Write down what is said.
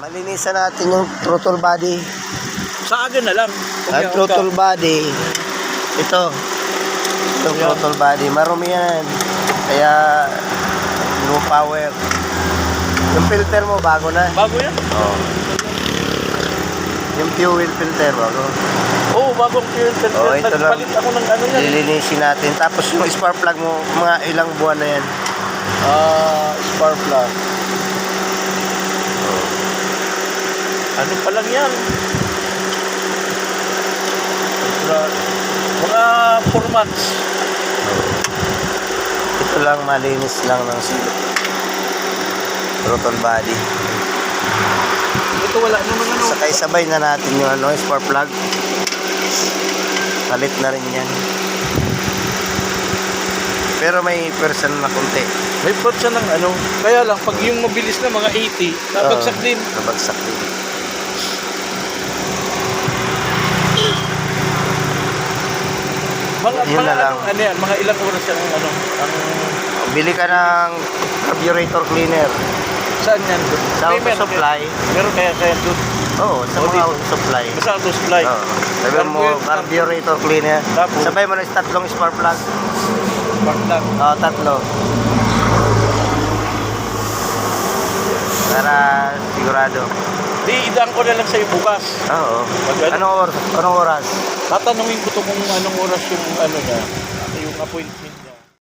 Malinisan natin yung throttle body. Sa akin na lang. Ang throttle body, ito. Itong throttle body, marumi yan. Kaya, low power. Yung filter mo, bago na. Bago yan? Oo. Yung fuel filter, bago. Oo, bagong filter. Oo, ito lang. Nagpalit ako ng ano yan. Lilinisin natin. Tapos yung spark plug mo, mga ilang buwan na yan. Spark plug. Ano pa lang yan? Mga 4 months. Ito lang, malinis lang ng throttle body. Ito wala naman ano. Sakay sabay na natin yung spark plug. Palit na rin yan. Pero may person na konti. May pwede ng ano. Kaya lang, pag yung mabilis na mga 80, nabagsak din. Nabagsak din. Yun na lang. Ano yan, mga ilang oras yan ang ano. Bili ka ng carburetor cleaner. Saan yan? Sa auto supply. Meron kaya doon. Oo, sa mga auto supply. Sa auto supply. Oo. Sabi mo, carburetor cleaner. Tapos? Sabay mo na yung tatlong spark plug. Spark plug. Oo, tatlo. Para sigurado. Di, idaan ko na lang sa'yo bukas. Oo. Anong oras? Tatanungin ko to kung anong oras yung ano na, yung appointment.